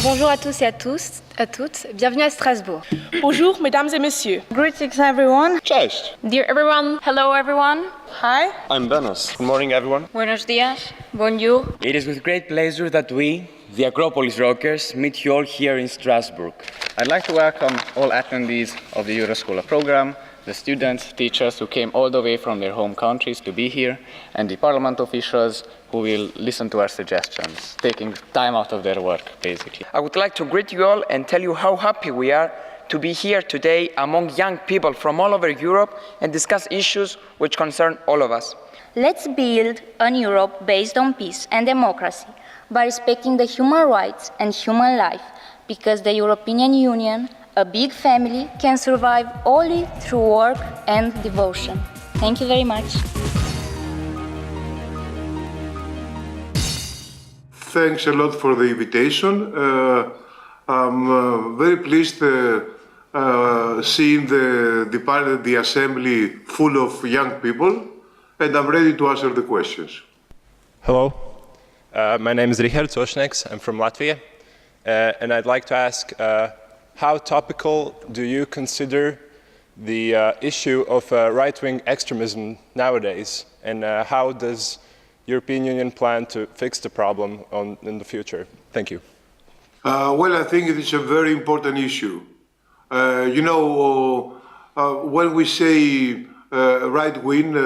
Bonjour à tous et à toutes. Bienvenue à Strasbourg. Bonjour, mesdames et messieurs. Greetings, everyone. Cześć. Dear everyone, hello everyone. Hi. I'm Benos. Good morning, everyone. Buenos días. Bonjour. It is with great pleasure that we, the Acropolis Rockers, meet you all here in Strasbourg. I'd like to welcome all attendees of the Euroscola program, the students, teachers who came all the way from their home countries to be here, and the parliament officials who will listen to our suggestions, taking time out of their work, basically. I would like to greet you all and tell you how happy we are to be here today among young people from all over Europe and discuss issues which concern all of us. Let's build a Europe based on peace and democracy by respecting the human rights and human life, because the European Union, a big family, can survive only through work and devotion. Thank you very much. Thanks a lot for the invitation. I'm very pleased seeing the assembly full of young people, and I'm ready to answer the questions. Hello, my name is Richard Sošneks. I'm from Latvia, and I'd like to ask, how topical do you consider the issue of right-wing extremism nowadays, and how does European Union plan to fix the problem in the future? Thank you. Well, I think it is a very important issue. When we say right-wing,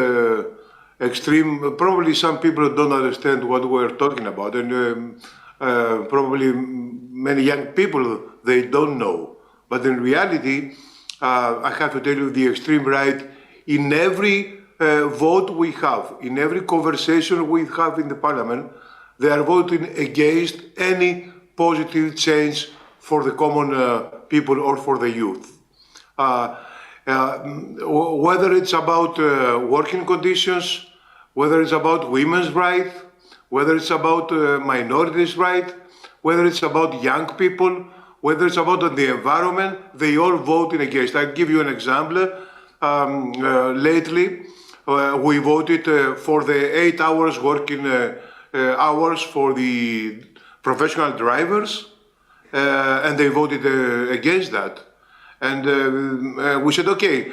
extreme, probably some people don't understand what we're talking about, and probably many young people, they don't know. But in reality, I have to tell you, the extreme right, in every vote we have, in every conversation we have in the parliament, they are voting against any positive change for the common people or for the youth. Whether it's about working conditions, whether it's about women's rights, whether it's about minorities' rights, whether it's about young people, whether it's about the environment, they all voting against. I'll give you an example. Lately, we voted for the 8 hours working hours for the professional drivers, and they voted against that. And we said, okay,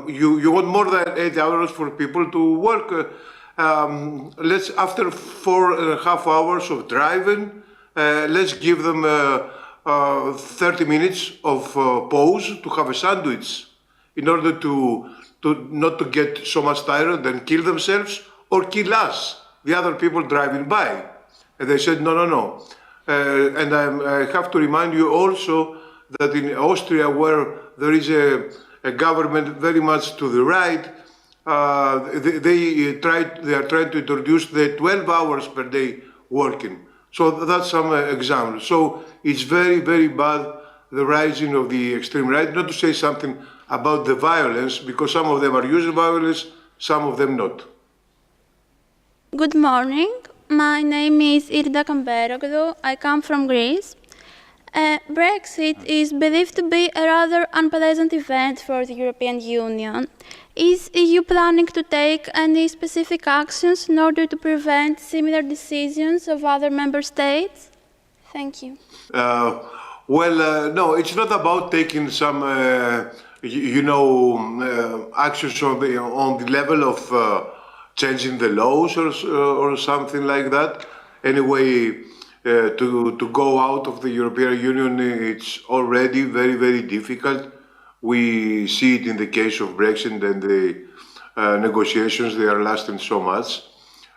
you want more than 8 hours for people to work. Let's, after 4.5 hours of driving, let's give them 30 minutes of pause to have a sandwich in order to not to get so much tired and kill themselves or kill us, the other people driving by. And they said, no. And I have to remind you also that in Austria, where there is a government very much to the right, they are trying to introduce the 12 hours per day working. So that's some example. So it's very, very bad, the rising of the extreme right, not to say something about the violence, because some of them are using violence, some of them not. Good morning. My name is Irda Kouloglou. I come from Greece. Brexit is believed to be a rather unpleasant event for the European Union. Is EU planning to take any specific actions in order to prevent similar decisions of other member states? Thank you. No, it's not about taking some, actions on the level of changing the laws or something like that. Anyway, to go out of the European Union, it's already very, very difficult. We see it in the case of Brexit and the negotiations, they are lasting so much.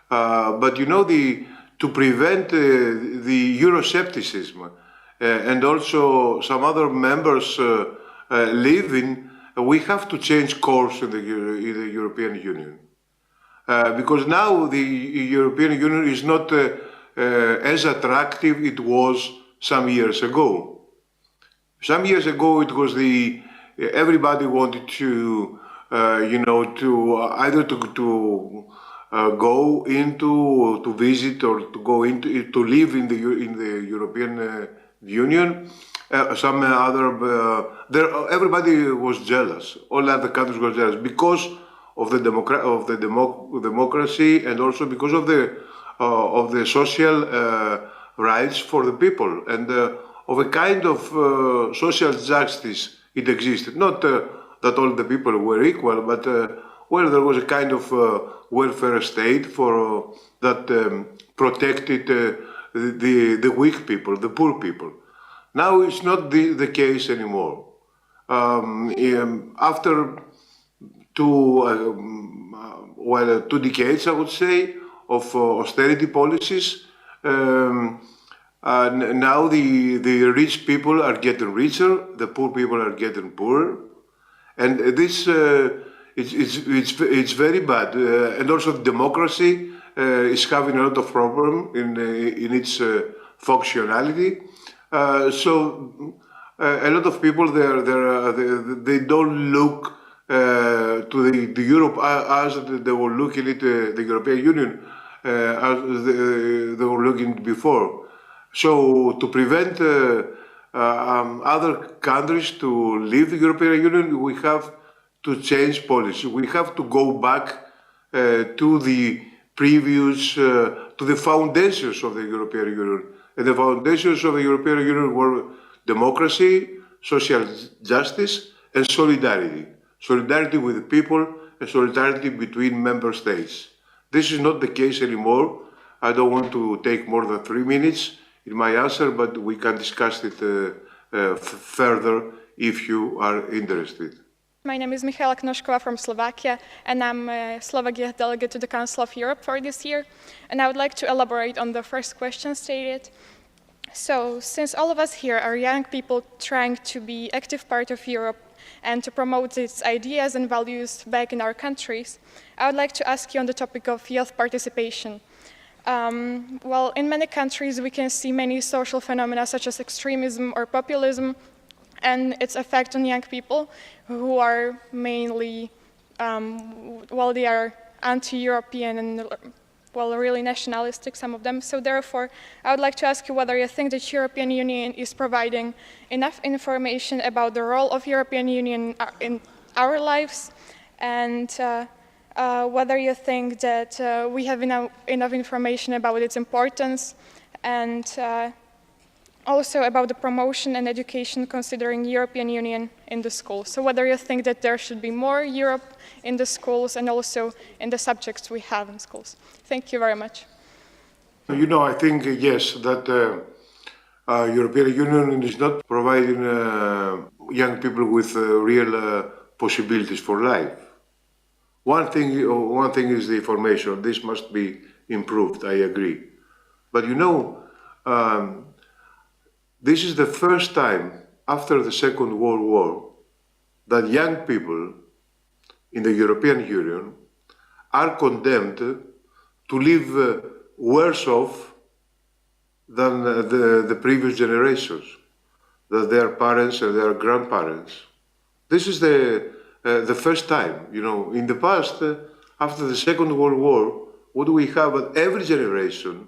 But to prevent the Euroscepticism and also some other members leaving, we have to change course in the European Union. Because now the European Union is not as attractive it was some years ago. Some years ago it was everybody wanted to, either to go into, to visit or to go into, to live in the European Union. Some other, everybody was jealous. All other countries were jealous because of the democracy and also because of the social rights for the people and of a kind of social justice it existed. Not that all the people were equal, but well, there was a kind of welfare state for that protected the weak people, the poor people. Now it's not the case anymore. After two decades, I would say, of austerity policies, now the rich people are getting richer, the poor people are getting poorer, and this it's very bad. And also democracy is having a lot of problem in its functionality. So a lot of people they don't look to the Europe as they were looking at the European Union as they were looking before. So to prevent other countries to leave the European Union, we have to change policy. We have to go back to the previous, to the foundations of the European Union. And the foundations of the European Union were democracy, social justice, and solidarity. Solidarity with the people and solidarity between member states. This is not the case anymore. I don't want to take more than 3 minutes in my answer, but we can discuss it further if you are interested. My name is Michaela Knošková from Slovakia, and I'm a Slovak youth delegate to the Council of Europe for this year. And I would like to elaborate on the first question stated. So, since all of us here are young people trying to be active part of Europe and to promote its ideas and values back in our countries, I would like to ask you on the topic of youth participation. Well, in many countries we can see many social phenomena such as extremism or populism and its effect on young people who are mainly, well, they are anti-European and, well, really nationalistic, some of them. So therefore, I would like to ask you whether you think the European Union is providing enough information about the role of European Union in our lives, and whether you think that we have enough information about its importance, and also about the promotion and education considering European Union in the schools. So whether you think that there should be more Europe in the schools and also in the subjects we have in schools. Thank you very much. You know, I think, yes, that European Union is not providing young people with real possibilities for life. One thing is the information. This must be improved, I agree. But you know, this is the first time after the Second World War that young people in the European Union are condemned to live worse off than the previous generations, that their parents and their grandparents. This is the first time, you know. In the past, after the Second World War, what we have at every generation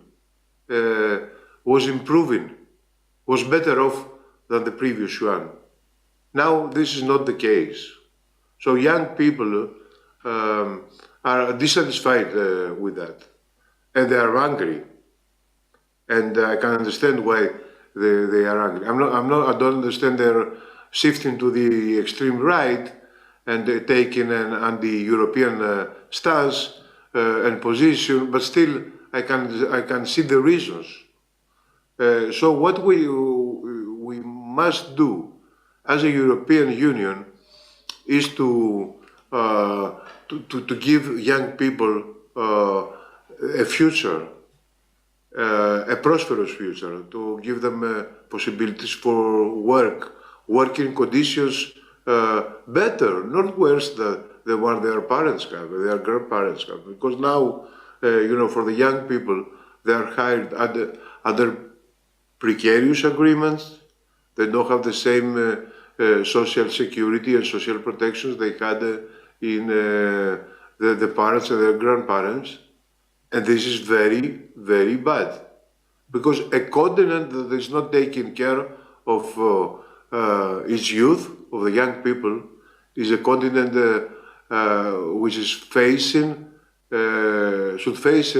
was improving, was better off than the previous one. Now this is not the case. So young people are dissatisfied with that, and they are angry. And I can understand why they are angry. I don't understand their shifting to the extreme right and taking an anti-European stance and position, but still I can see the reasons. So what we must do as a European Union is to give young people a future, a prosperous future, to give them possibilities for working conditions better, not worse than the one their parents have, their grandparents have. Because now, you know, for the young people, they are hired under precarious agreements. They don't have the same social security and social protections they had in the parents and their grandparents. And this is very, very bad. Because a continent that is not taking care of its youth, of the young people, is a continent which is facing, should face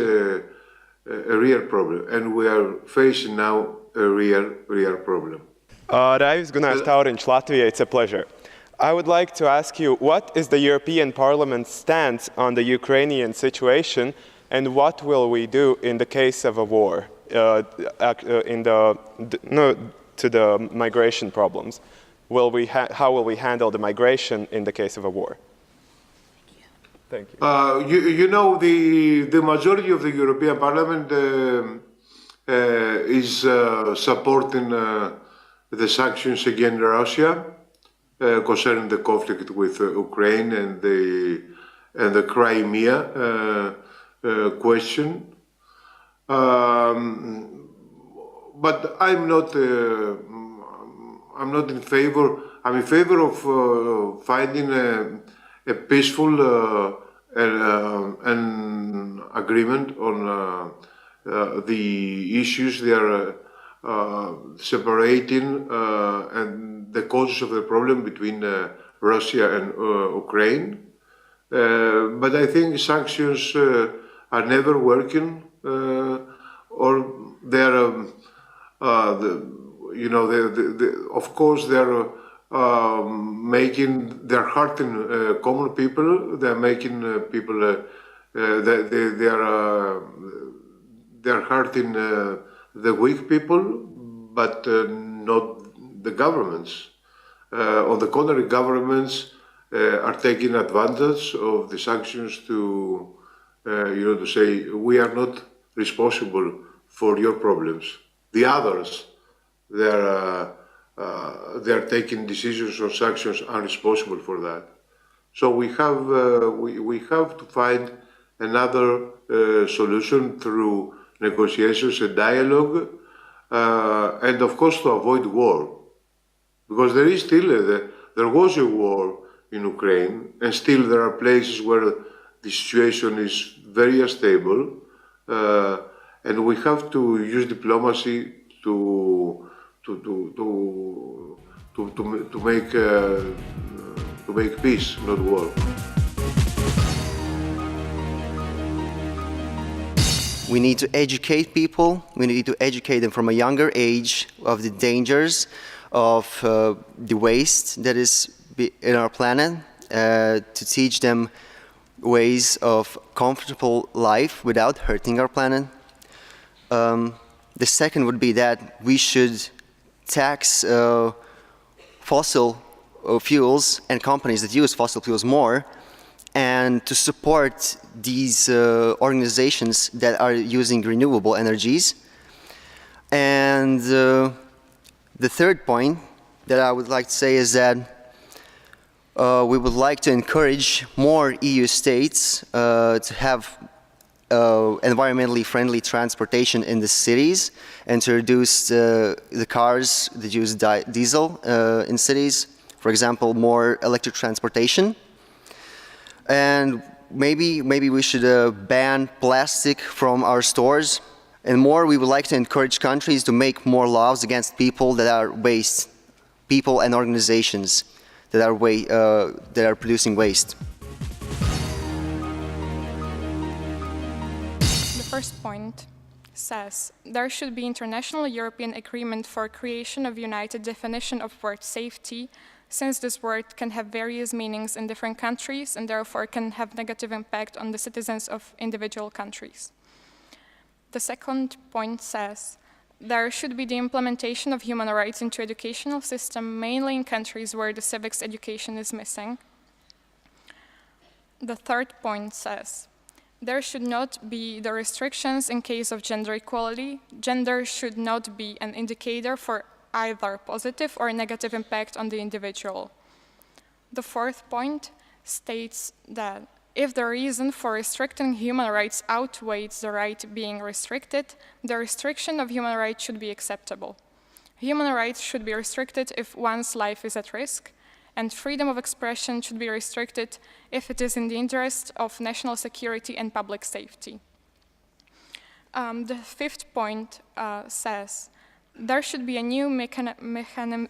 a real problem, and we are facing now a real problem. Raivis Gunārs Tauriņš, Latvia, it's a pleasure. I would like to ask you, what is the European Parliament's stance on the Ukrainian situation, and what will we do in the case of a war, to the migration problems? How will we handle the migration in the case of a war? Thank you. You know, the majority of the European Parliament is supporting the sanctions against Russia concerning the conflict with Ukraine and the Crimea question. But I'm not in favor. I'm in favor of finding a peaceful an agreement on the issues they are separating and the causes of the problem between Russia and Ukraine. But I think sanctions are never working, or they're, of course, they're they're hurting common people. They're making people. They're hurting the weak people, but not the governments. On the contrary, governments are taking advantage of the sanctions to, to say we are not responsible for your problems. The others, they're taking decisions on sanctions, are responsible for that. So we have to find another solution through negotiations and dialogue, and of course to avoid war, because there is still there was a war in Ukraine, and still there are places where the situation is very unstable, and we have to use diplomacy to make peace, not war. We need to educate people. We need to educate them from a younger age of the dangers of the waste that is in our planet, to teach them ways of comfortable life without hurting our planet. The second would be that we should tax fossil fuels and companies that use fossil fuels more, and to support these organizations that are using renewable energies. And the third point that I would like to say is that we would like to encourage more EU states to have environmentally friendly transportation in the cities, and to reduce the cars that use diesel in cities. For example, more electric transportation. And maybe we should ban plastic from our stores. And more, we would like to encourage countries to make more laws against people that are waste, people and organizations that are producing waste. The first point says there should be international European agreement for creation of united definition of word safety, since this word can have various meanings in different countries and therefore can have negative impact on the citizens of individual countries. The second point says there should be the implementation of human rights into educational system, mainly in countries where the civics education is missing. The third point says there should not be the restrictions in case of gender equality. Gender should not be an indicator for either positive or negative impact on the individual. The fourth point states that if the reason for restricting human rights outweighs the right being restricted, the restriction of human rights should be acceptable. Human rights should be restricted if one's life is at risk, and freedom of expression should be restricted if it is in the interest of national security and public safety. The fifth point says there should be a new mechanism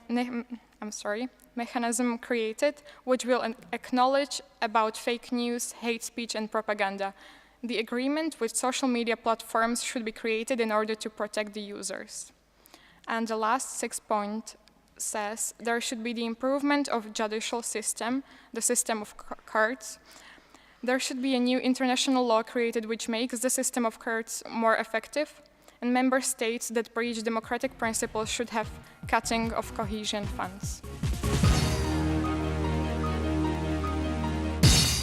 created which will acknowledge about fake news, hate speech and propaganda. The agreement with social media platforms should be created in order to protect the users. And the last 6 point says there should be the improvement of judicial system, the system of courts. There should be a new international law created which makes the system of courts more effective, and member states that breach democratic principles should have cutting of cohesion funds.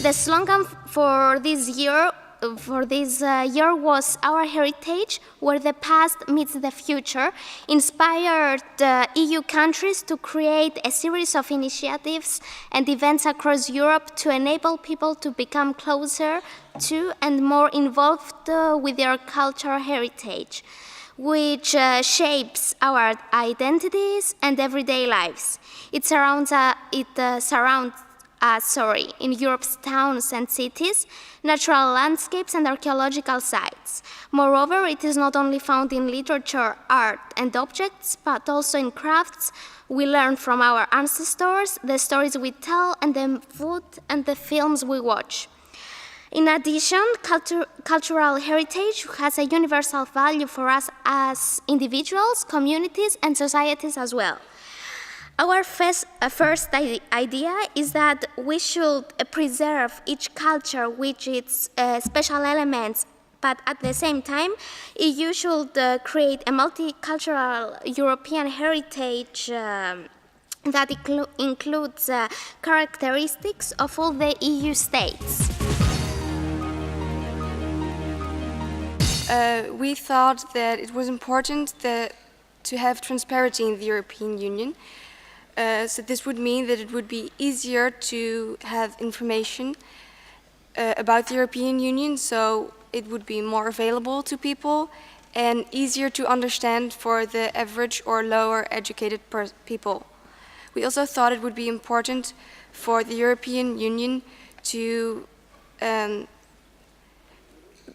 The slogan for this year was Our Heritage, where the past meets the future, inspired EU countries to create a series of initiatives and events across Europe to enable people to become closer to and more involved with their cultural heritage, which shapes our identities and everyday lives. It surrounds in Europe's towns and cities, natural landscapes and archaeological sites. Moreover, it is not only found in literature, art and objects, but also in crafts. We learn from our ancestors, the stories we tell, and the food and the films we watch. In addition, cultural heritage has a universal value for us as individuals, communities, and societies as well. Our first idea is that we should preserve each culture with its special elements, but at the same time, EU should create a multicultural European heritage that includes characteristics of all the EU states. We thought that it was important to have transparency in the European Union. So this would mean that it would be easier to have information about the European Union, so it would be more available to people and easier to understand for the average or lower educated people. We also thought it would be important for the European Union to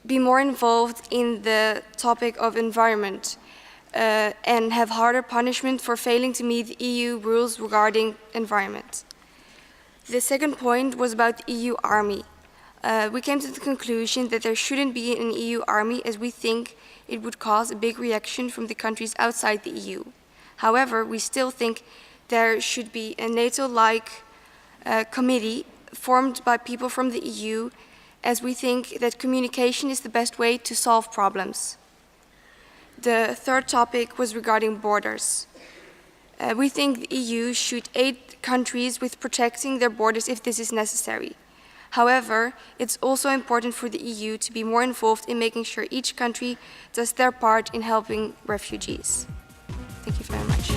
be more involved in the topic of environment. And have harder punishment for failing to meet the EU rules regarding environment. The second point was about the EU army. We came to the conclusion that there shouldn't be an EU army, as we think it would cause a big reaction from the countries outside the EU. However, we still think there should be a NATO-like committee formed by people from the EU, as we think that communication is the best way to solve problems. The third topic was regarding borders. We think the EU should aid countries with protecting their borders if this is necessary. However, it's also important for the EU to be more involved in making sure each country does their part in helping refugees. Thank you very much.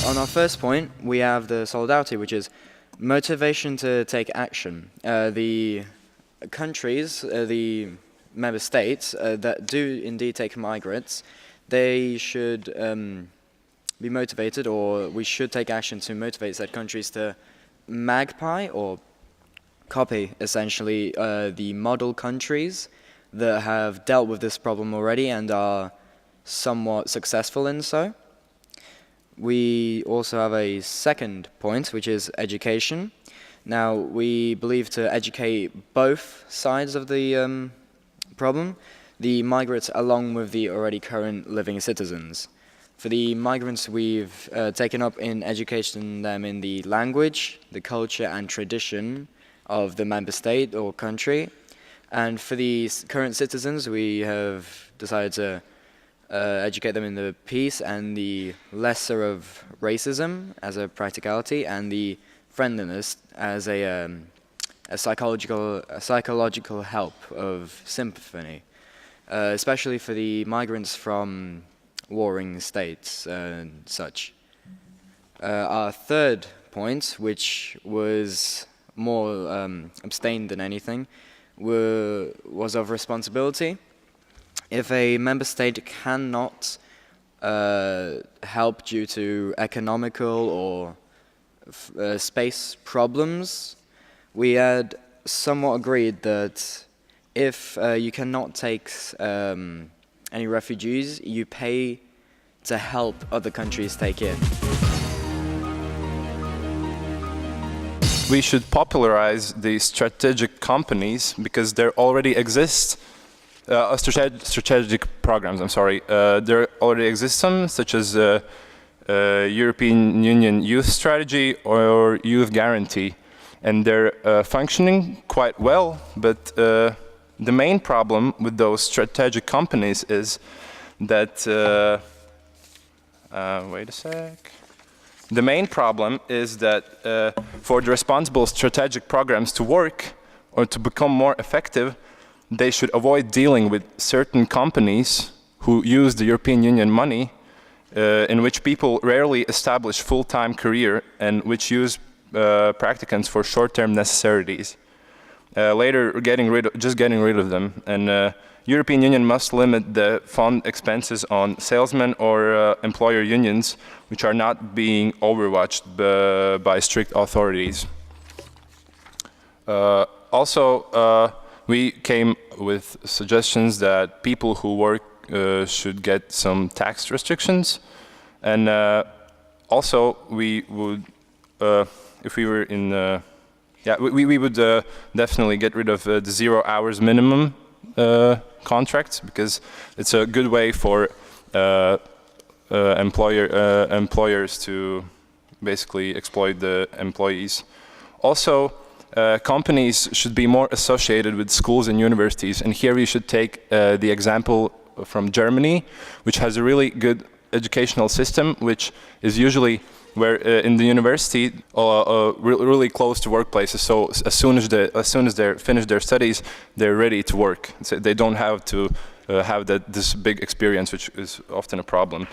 On our first point, we have the solidarity, which is motivation to take action. The countries, the member states that do indeed take migrants, they should be motivated, or we should take action to motivate said countries to magpie or copy essentially the model countries that have dealt with this problem already and are somewhat successful in so. We also have a second point, which is education. Now, we believe to educate both sides of the problem, the migrants along with the already current living citizens. For the migrants, we've taken up in educating them in the language, the culture and tradition of the member state or country. And for the current citizens, we have decided to educate them in the peace and the lesser of racism as a practicality, and the friendliness as a psychological help of sympathy, especially for the migrants from warring states and such. Our third point, which was more abstained than anything, was of responsibility. If a member state cannot help due to economical or space problems, we had somewhat agreed that if you cannot take any refugees, you pay to help other countries take in. we should popularize the strategic companies because there already exist strategic programs. I'm sorry, there already exist some, such as European Union Youth Strategy or Youth Guarantee, and they're functioning quite well. But the main problem with those strategic companies is that wait a sec. The main problem is that for the responsible strategic programs to work or to become more effective, they should avoid dealing with certain companies who use the European Union money, in which people rarely establish full-time career and which use practicants for short-term necessities. Later, just getting rid of them. And European Union must limit the fund expenses on salesmen or employer unions, which are not being overwatched by strict authorities. Also, we came with suggestions that people who work should get some tax restrictions, and also we would, if we were in, we would definitely get rid of the 0 hours minimum contracts, because it's a good way for employers to basically exploit the employees. Also, companies should be more associated with schools and universities, and here we should take the example from Germany, which has a really good educational system, which is usually where in the university really close to workplaces. So as soon as they finish their studies, they're ready to work. So they don't have to have this big experience, which is often a problem.